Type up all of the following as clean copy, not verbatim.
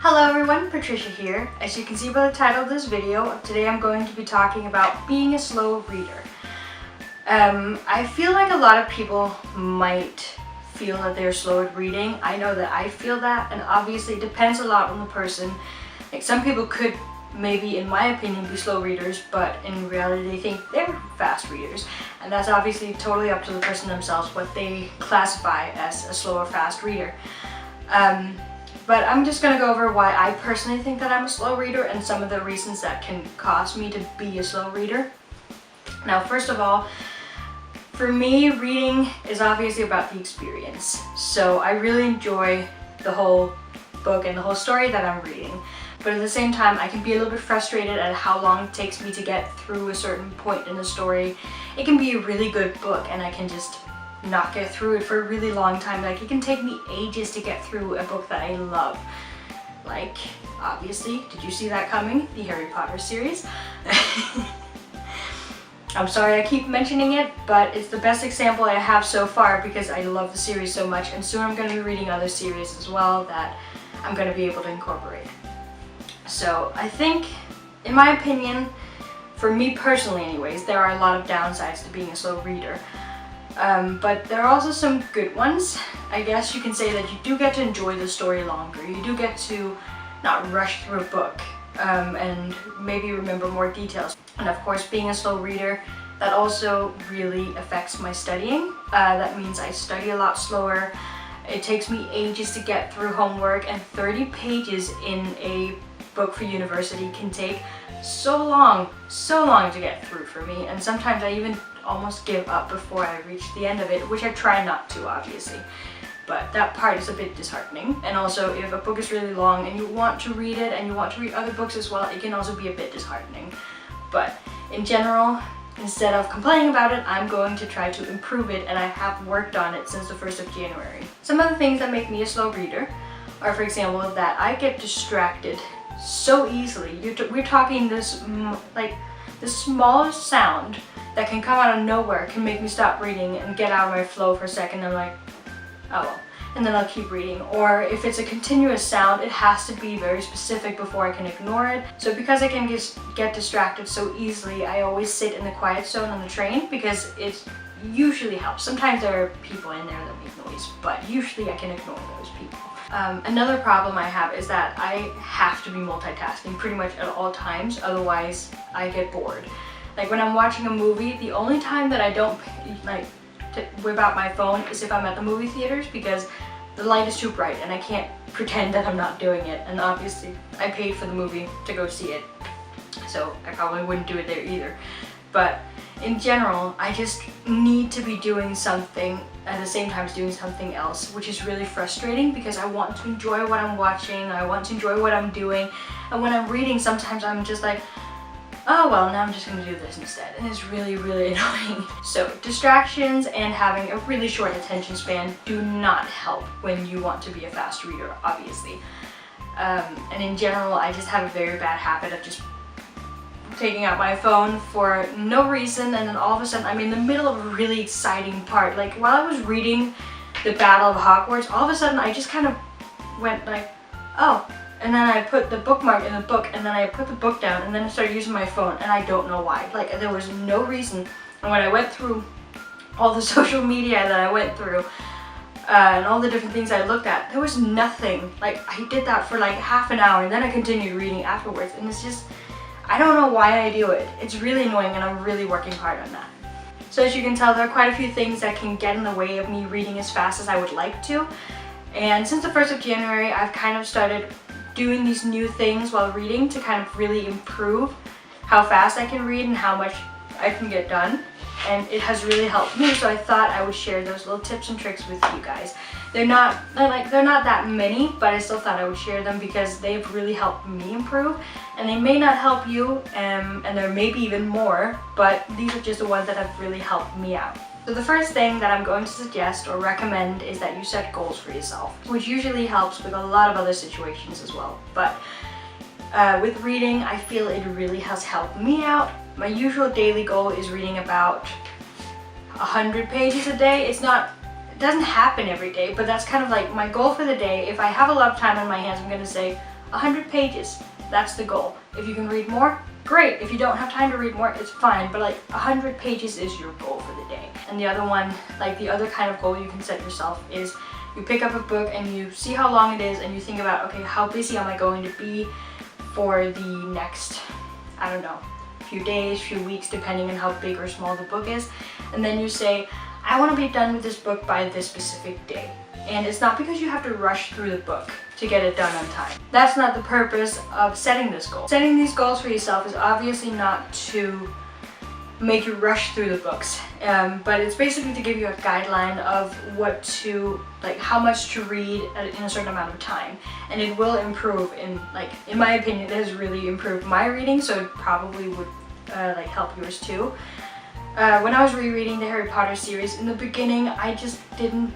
Hello everyone, Patricia here. As you can see by the title of this video, today I'm going to be talking about being a slow reader. I feel like a lot of people might feel that they're slow at reading. I know that I feel that, and obviously it depends a lot on the person. Like some people could maybe, in my opinion, be slow readers, but in reality they think they're fast readers. And that's obviously totally up to the person themselves what they classify as a slow or fast reader. But I'm just going to go over why I personally think that I'm a slow reader and some of the reasons that can cause me to be a slow reader. Now, first of all, for me, reading is obviously about the experience. So I really enjoy the whole book and the whole story that I'm reading. But at the same time, I can be a little bit frustrated at how long it takes me to get through a certain point in the story. It can be a really good book and I can just not get through it for a really long time. Like, it can take me ages to get through a book that I love. Like, obviously, did you see that coming? The Harry Potter series. I'm sorry I keep mentioning it, but it's the best example I have so far because I love the series so much, and soon I'm going to be reading other series as well that I'm going to be able to incorporate. So I think, in my opinion, for me personally anyways, there are a lot of downsides to being a slow reader. But there are also some good ones. I guess you can say that you do get to enjoy the story longer. You do get to not rush through a book and maybe remember more details. And of course, being a slow reader, that also really affects my studying. That means I study a lot slower. It takes me ages to get through homework, and 30 pages in a book for university can take so long to get through for me. And sometimes I even almost give up before I reach the end of it, which I try not to, obviously. But that part is a bit disheartening. And also, if a book is really long and you want to read it and you want to read other books as well, it can also be a bit disheartening. But in general, instead of complaining about it, I'm going to try to improve it, and I have worked on it since the 1st of January. Some of the things that make me a slow reader are, for example, that I get distracted so easily. We're talking this, like, the smallest sound that can come out of nowhere can make me stop reading and get out of my flow for a second. I'm like, oh well, and then I'll keep reading. Or if it's a continuous sound, it has to be very specific before I can ignore it. So because I can get distracted so easily, I always sit in the quiet zone on the train because it usually helps. Sometimes there are people in there that make noise, but usually I can ignore those people. Another problem I have is that I have to be multitasking pretty much at all times, otherwise I get bored. Like when I'm watching a movie, the only time that I don't whip out my phone is if I'm at the movie theaters, because the light is too bright and I can't pretend that I'm not doing it. And obviously I paid for the movie to go see it, so I probably wouldn't do it there either. But in general, I just need to be doing something at the same time as doing something else, which is really frustrating because I want to enjoy what I'm watching, I want to enjoy what I'm doing, and when I'm reading, sometimes I'm just like, oh well, now I'm just going to do this instead, and it's really, really annoying. So distractions and having a really short attention span do not help when you want to be a fast reader, obviously. And in general, I just have a very bad habit of just taking out my phone for no reason, and then all of a sudden I'm in the middle of a really exciting part. Like while I was reading the Battle of Hogwarts, all of a sudden I just kind of went like, oh, and then I put the bookmark in the book, and then I put the book down, and then I started using my phone, and I don't know why. Like, there was no reason. And when I went through all the social media that I went through, and all the different things I looked at, there was nothing. Like, I did that for like half an hour, and then I continued reading afterwards, and it's just, I don't know why I do it. It's really annoying, and I'm really working hard on that. So as you can tell, there are quite a few things that can get in the way of me reading as fast as I would like to. And since the 1st of January, I've kind of started doing these new things while reading to kind of really improve how fast I can read and how much I can get done. And it has really helped me, so I thought I would share those little tips and tricks with you guys. They're not that many, but I still thought I would share them because they've really helped me improve. And they may not help you, and there may be even more, but these are just the ones that have really helped me out. So the first thing that I'm going to suggest or recommend is that you set goals for yourself, which usually helps with a lot of other situations as well. But with reading, I feel it really has helped me out. My usual daily goal is reading about 100 pages a day. It doesn't happen every day, but that's kind of like my goal for the day. If I have a lot of time on my hands, I'm going to say, 100 pages, that's the goal. If you can read more, great. If you don't have time to read more, it's fine, but like 100 pages is your goal for the day. And the other one, like the other kind of goal you can set yourself is you pick up a book and you see how long it is and you think about, okay, how busy am I going to be for the next, I don't know, few days, few weeks, depending on how big or small the book is. And then you say, I want to be done with this book by this specific day. And it's not because you have to rush through the book to get it done on time. That's not the purpose of setting this goal. Setting these goals for yourself is obviously not to make you rush through the books, but it's basically to give you a guideline of what to, like how much to read in a certain amount of time. And it will improve, in my opinion, it has really improved my reading, so it probably would like help yours too. When I was rereading the Harry Potter series, in the beginning I just didn't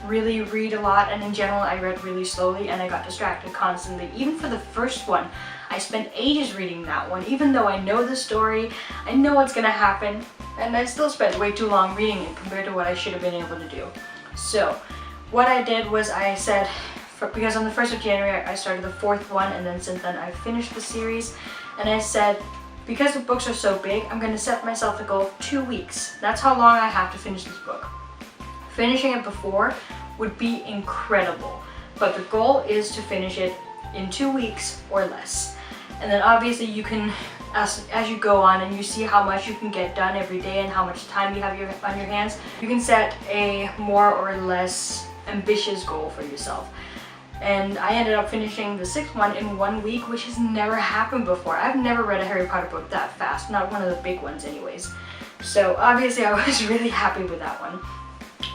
really read a lot, and in general I read really slowly and I got distracted constantly. Even for the first one, I spent ages reading that one, even though I know the story, I know what's gonna happen, and I still spent way too long reading it compared to what I should have been able to do. So what I did was I said, because on the 1st of January I started the 4th one, and then since then I've finished the series, and I said, because the books are so big, I'm going to set myself the goal of 2 weeks. That's how long I have to finish this book. Finishing it before would be incredible, but the goal is to finish it in 2 weeks or less. And then obviously you can, as you go on and you see how much you can get done every day and how much time you have on your hands, you can set a more or less ambitious goal for yourself. And I ended up finishing the 6th one in 1 week, which has never happened before. I've never read a Harry Potter book that fast, not one of the big ones anyways. So obviously I was really happy with that one.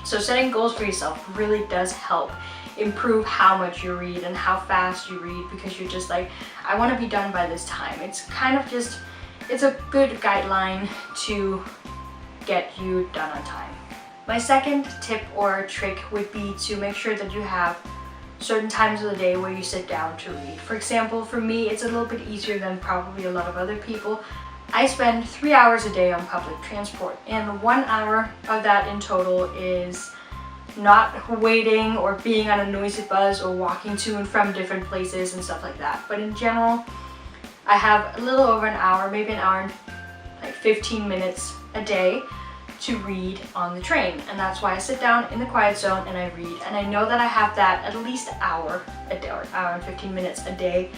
So setting goals for yourself really does help improve how much you read and how fast you read, because you're just like, I want to be done by this time. It's kind of just, it's a good guideline to get you done on time. My second tip or trick would be to make sure that you have certain times of the day where you sit down to read. For example, for me, it's a little bit easier than probably a lot of other people. I spend 3 hours a day on public transport, and 1 hour of that in total is not waiting or being on a noisy bus or walking to and from different places and stuff like that. But in general, I have a little over an hour, maybe an hour and like 15 minutes a day to read on the train, and that's why I sit down in the quiet zone and I read, and I know that I have that at least hour a day, or hour and 15 minutes a day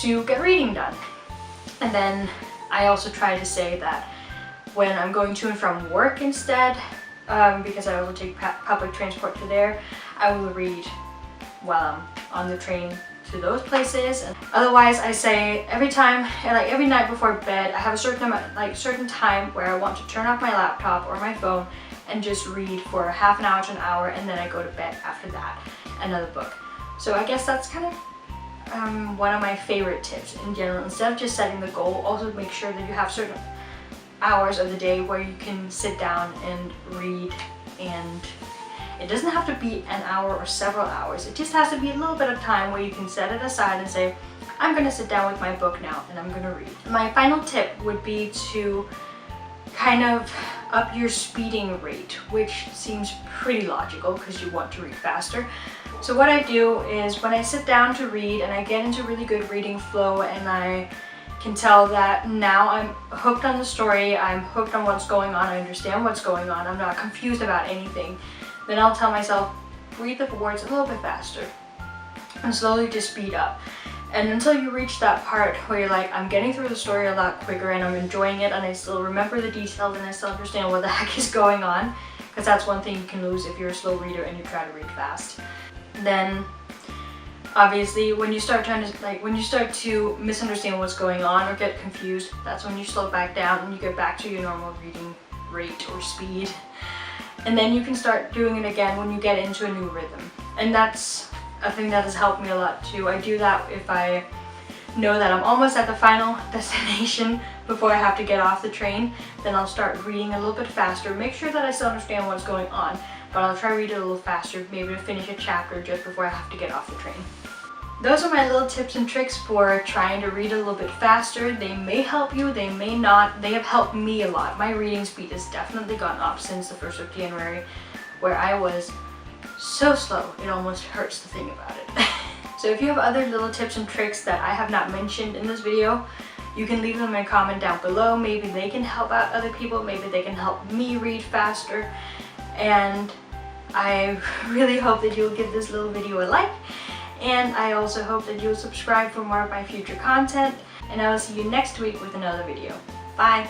to get reading done. And then I also try to say that when I'm going to and from work instead, because I also take public transport to there, I will read while I'm on the train to those places. And otherwise, I say every time, like every night before bed, I have a certain time where I want to turn off my laptop or my phone and just read for half an hour to an hour, and then I go to bed after that, another book. So I guess that's kind of one of my favorite tips in general. Instead of just setting the goal, also make sure that you have certain hours of the day where you can sit down and read, and it doesn't have to be an hour or several hours. It just has to be a little bit of time where you can set it aside and say, I'm going to sit down with my book now and I'm going to read. My final tip would be to kind of up your speeding rate, which seems pretty logical because you want to read faster. So what I do is when I sit down to read and I get into really good reading flow and I can tell that now I'm hooked on the story, I'm hooked on what's going on, I understand what's going on, I'm not confused about anything, then I'll tell myself, read the words a little bit faster and slowly just speed up. And until you reach that part where you're like, I'm getting through the story a lot quicker and I'm enjoying it and I still remember the details and I still understand what the heck is going on, because that's one thing you can lose if you're a slow reader and you try to read fast. Then obviously when you start to misunderstand what's going on or get confused, that's when you slow back down and you get back to your normal reading rate or speed. And then you can start doing it again when you get into a new rhythm. And that's a thing that has helped me a lot too. I do that if I know that I'm almost at the final destination before I have to get off the train. Then I'll start reading a little bit faster, make sure that I still understand what's going on, but I'll try to read it a little faster, maybe to finish a chapter just before I have to get off the train. Those are my little tips and tricks for trying to read a little bit faster. They may help you, they may not. They have helped me a lot. My reading speed has definitely gone up since the 1st of January, where I was so slow it almost hurts to think about it. So if you have other little tips and tricks that I have not mentioned in this video, you can leave them in a comment down below. Maybe they can help out other people, maybe they can help me read faster. And I really hope that you'll give this little video a like, and I also hope that you'll subscribe for more of my future content, and I will see you next week with another video. Bye!